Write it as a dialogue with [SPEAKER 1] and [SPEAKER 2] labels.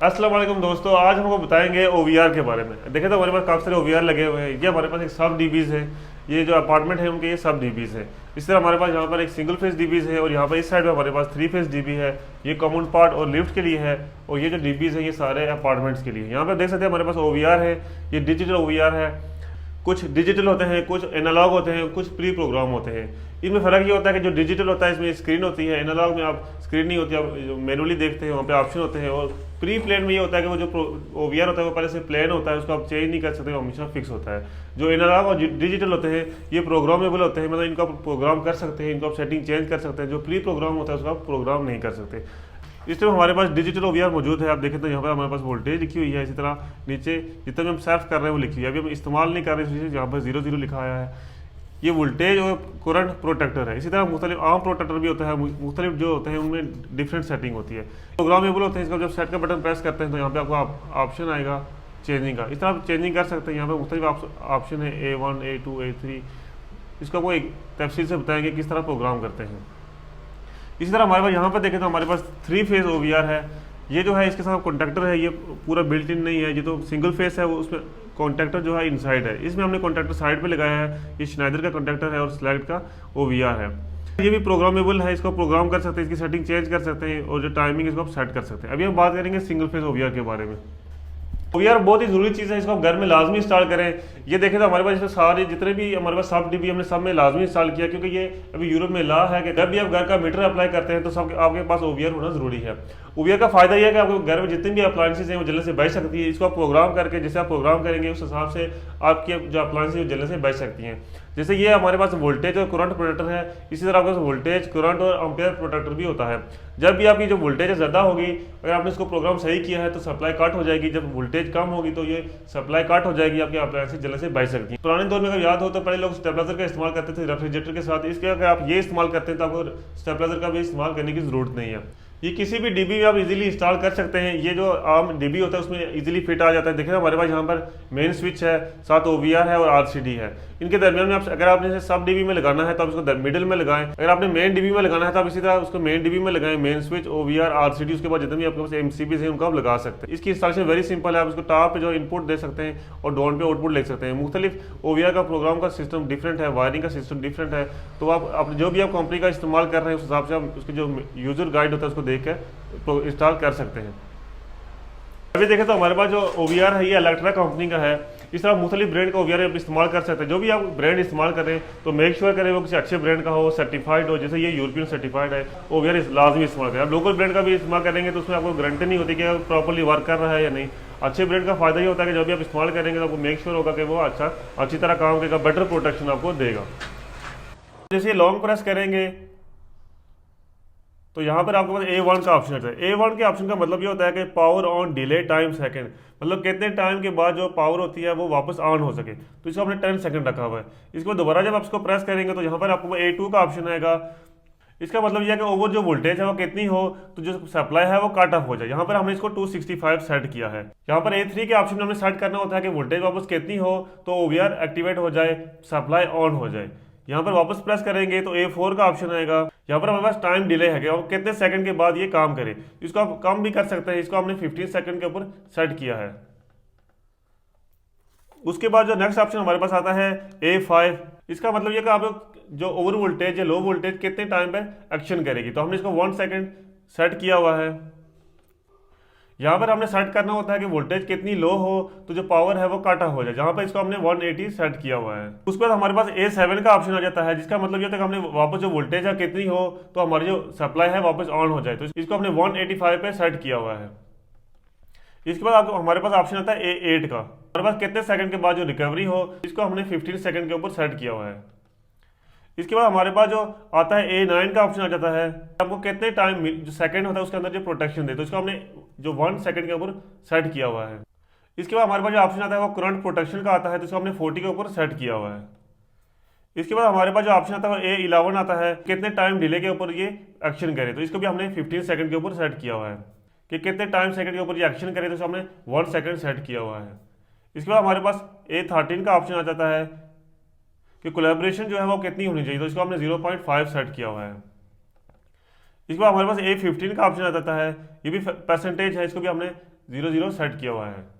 [SPEAKER 1] अस्सलाम वालेकुम दोस्तों, आज हम आपको बताएंगे ओवीआर के बारे में। देखें तो हमारे पास काफ़ी सारे ओवीआर लगे हुए हैं। ये हमारे पास एक सब डीबीज है। ये जो अपार्टमेंट है उनके ये सब डीबीज है। इस तरह हमारे पास यहाँ पर एक सिंगल फेस डीबीज है और यहाँ पर इस साइड में हमारे पास थ्री फेस डीबी है। ये कॉमन पार्ट और लिफ्ट के लिए है। और ये जो डीबीज है ये सारे अपार्टमेंट्स के लिए। यहाँ पर देख सकते हैं हमारे पास ओवीआर है। ये डिजिटल ओवीआर है। कुछ डिजिटल होते हैं, कुछ एनालॉग होते हैं, कुछ प्री प्रोग्राम होते हैं। इनमें फ़र्क ये होता है कि जो डिजिटल होता है इसमें स्क्रीन होती है, एनालॉग में आप स्क्रीन नहीं होती, आप जो मैनुअली देखते हैं वहाँ पे ऑप्शन होते हैं। और प्री प्लेन में ये होता है कि वो जो ओवीआर होता है वो पहले से प्लेन होता है, उसको आप चेंज नहीं कर सकते, वो हमेशा फिक्स होता है। जो एनालॉग और डिजिटल होते हैं ये प्रोग्रामेबल होते हैं, मतलब इनको आप प्रोग्राम कर सकते हैं, इनको आप सेटिंग चेंज कर सकते हैं। जो प्री प्रोग्राम होता है उसको आप प्रोग्राम नहीं कर सकते। इस टाइम हमारे पास डिजिटल ओवीआर मौजूद है। आप देखें तो यहाँ पर हमारे पास वोल्टेज लिखी हुई है। इसी तरह नीचे जितना भी हम सर्फ कर रहे हैं वो लिखी हुई है। अभी हम इस्तेमाल नहीं कर रहे हैं, यहाँ पर 0 0 लिखा आया है। ये वोल्टेज और करंट प्रोटेक्टर है। इसी तरह मुख्तलिफ आम प्रोटेक्टर भी होता है, मुख्तलिफ जो होते हैं उनमें डिफरेंट सेटिंग होती है। प्रोग्रामेबल होते हैं। इसका जब सेट का बटन प्रेस करते हैं तो यहाँ पे आपको ऑप्शन आएगा चेंजिंग का। इस तरह आप चेंजिंग कर सकते हैं। यहाँ पे मुख्तलिफ ऑप्शन है A1 A2 A3। इसको आपको एक तफसील से बताएंगे किस तरह प्रोग्राम करते हैं। इसी तरह हमारे पास यहाँ पर देखें तो हमारे पास थ्री फेज ओवीआर है। ये जो है इसके साथ कॉन्ट्रैक्टर है, ये पूरा बिल्ट इन नहीं है। ये तो सिंगल फेस है, वो उसमें कॉन्ट्रैक्टर जो है इनसाइड है। इसमें हमने कॉन्ट्रैक्टर साइड पे लगाया है। ये श्नाइडर का कॉन्ट्रैक्टर है और स्लैग का ओवीआर है। ये भी प्रोग्रामेबल है, इसको प्रोग्राम कर सकते हैं, इसकी सेटिंग चेंज कर सकते हैं और जो टाइमिंग इसको आप सेट कर सकते हैं। अभी हम बात करेंगे सिंगल फेज ओवीआर के बारे में। ओवीआर बहुत ही जरूरी चीज़ है, इसको आप घर में लाजमी इंस्टॉल करें। ये देखें तो हमारे पास इसमें सारे जितने भी हमारे पास सब डीबी हमने सब में लाजमी इंस्टॉल किया, क्योंकि ये अभी यूरोप में ला है कि जब भी आप घर का मीटर अप्लाई करते हैं तो सब आपके पास ओवीआर होना जरूरी है। ओवीआर का फायदा यह है कि आपको घर में जितनी भी अप्लायंसेज हैं वो जलने से बच सकती है। इसको आप प्रोग्राम करके जैसे आप प्रोग्राम करेंगे उस हिसाब से आपकी जो अप्लायंसेज जलने से बच सकती हैं। जैसे ये हमारे पास वोल्टेज और करंट प्रोटेक्टर है, इसी तरह आपके पास वोल्टेज करंट और एम्पेयर प्रोटेक्टर भी होता है। जब भी आपकी जो वोल्टेज ज़्यादा होगी, अगर आपने इसको प्रोग्राम सही किया है तो सप्लाई कट हो जाएगी। जब वोल्टेज कम होगी तो ये सप्लाई कट हो जाएगी, आपकी अप्लायंसेज जलने से बच सकती है। पुराने दौर में अगर याद हो तो पहले लोग स्टेबलाइजर का इस्तेमाल करते थे रेफ्रिजरेटर के साथ। इसके अगर आप ये इस्तेमाल करते हैं तो आपको स्टेबलाइजर का भी इस्तेमाल करने की जरूरत नहीं है। ये किसी भी डीबी में आप इजीली इंस्टॉल कर सकते हैं। ये जो आम डीबी होता है उसमें इजीली फिट आ जाता है। देखिए हमारे पास यहाँ पर मेन स्विच है, साथ ओवीआर है और आरसीडी है। इनके दरमियान में आप अगर आपने इसे सब डीबी में लगाना है तो आप इसको मिडिल में लगाएं। अगर आपने मेन डीबी में लगाना है तो आप इसी तरह उसको मेन डीबी में लगाएं। मेन स्विच ओवीआर आरसीडी, उसके बाद जितने भी आपके पास एमसीबीज हैं उनको आप लगा सकते हैं। इसकी इंस्टॉलेशन वेरी सिंपल है। आप इसको टॉप पे जो इनपुट दे सकते हैं और डाउन पे आउटपुट ले सकते हैं। मुख्तलिफ ओवीआर का प्रोग्राम का सिस्टम डिफरेंट है, वायरिंग का सिस्टम डिफरेंट है। तो आप जो भी आप कंपनी का इस्तेमाल कर रहे हैं उस हिसाब से आप उसके जो यूजर गाइड होता है उसको देख कर इंस्टॉल कर सकते हैं। अभी देखें तो हमारे पास जो ओवीआर है ये इलेक्ट्रा कंपनी का है। इस तरह मुख्तलिफ ब्रांड का ओवीआर आप इस्तेमाल कर सकते हैं। जो भी आप ब्रांड इस्तेमाल करें तो मेक श्योर करें वो किसी अच्छे ब्रांड का हो, सर्टिफाइड हो। जैसे ये यूरोपियन सर्टिफाइड है, ओवीआर लाजमी इस्तेमाल करें। आप लोकल ब्रांड का भी इस्तेमाल करेंगे तो उसमें आपको गारंटी नहीं होती कि प्रॉपर्ली वर्क कर रहा है या नहीं। अच्छे ब्रांड का फायदा ये होता है कि जब भी आप इस्तेमाल करेंगे तो आपको मेक श्योर होगा कि वो अच्छी तरह काम करेगा, बेटर प्रोटेक्शन आपको देगा। जैसे लॉन्ग प्रेस करेंगे तो यहाँ पर आपके पास A1 का ऑप्शन है। A1 के ऑप्शन का मतलब ये होता है कि power on delay time second, मतलब कितने टाइम के बाद जो पावर होती है वो वापस ऑन हो सके। तो इसको हमने 10 सेकंड रखा हुआ है। इसको दोबारा जब आप इसको प्रेस करेंगे तो यहाँ पर आपको A2 का ऑप्शन आएगा। इसका मतलब यह है कि ओवर जो वोल्टेज है वो कितनी हो तो जो सप्लाई है वो कट ऑफ हो जाए। यहाँ पर हमने इसको 265 सेट किया है। यहाँ पर A3 के ऑप्शन में हमने सेट करना होता है कि वोल्टेज वापस कितनी हो तो ओवीआर एक्टिवेट हो जाए, सप्लाई ऑन हो जाए। यहाँ पर वापस प्रेस करेंगे तो A4 का ऑप्शन आएगा। यहाँ पर हमारे पास टाइम डिले है कि और कितने सेकंड के बाद ये काम करे। इसको आप कम भी कर सकते हैं। इसको हमने 15 सेकंड के ऊपर सेट किया है। उसके बाद जो नेक्स्ट ऑप्शन हमारे पास आता है A5। इसका मतलब ये कि आप जो ओवर वोल्टेज या लो वोल्टेज कितने टाइम पर एक्शन करेगी। तो हमने इसको 1 सेकंड सेट किया हुआ है। यहाँ पर हमने सेट करना होता है कि वोल्टेज कितनी लो हो तो जो पावर है वो कट ऑफ हो जाए। जहाँ पर इसको हमने 180 सेट किया हुआ है। उसके बाद हमारे पास A7 का ऑप्शन आ जाता है, जिसका मतलब ये होता है कि हमने वापस जो वोल्टेज है कितनी हो तो हमारी जो सप्लाई है वापस ऑन हो जाए। तो इसको हमने 185 पे सेट किया हुआ है। इसके बाद आपको हमारे पास ऑप्शन आता है A8 का। हमारे पास कितने सेकंड के बाद जो रिकवरी हो, इसको हमने 15 सेकंड के ऊपर सेट किया हुआ है। इसके बाद हमारे पास जो आता है A9 का ऑप्शन आ जाता है, आपको कितने टाइम जो सेकंड होता है उसके अंदर जो प्रोटेक्शन दे, तो इसको हमने जो 1 सेकंड के ऊपर सेट किया हुआ है। इसके बाद हमारे पास जो ऑप्शन आता है वो करंट प्रोटेक्शन का आता है, तो इसको हमने 40 के ऊपर सेट किया हुआ है। इसके बाद हमारे पास जो ऑप्शन आता है वो A11 आता है, कितने टाइम डिले के ऊपर ये एक्शन करे, तो इसको भी हमने 15 सेकंड के ऊपर सेट किया हुआ है कि कितने टाइम सेकंड के ऊपर ये एक्शन करे, तो इसको हमने 1 सेकंड सेट किया हुआ है। इसके बाद हमारे पास A13 का ऑप्शन आ जाता है कि कोलैबोरेशन जो है वो कितनी होनी चाहिए, तो इसको हमने 0.5 सेट किया हुआ है। इसके बाद हमारे पास A15 का ऑप्शन आ जाता है, ये भी परसेंटेज है, इसको भी हमने 0 0 सेट किया हुआ है।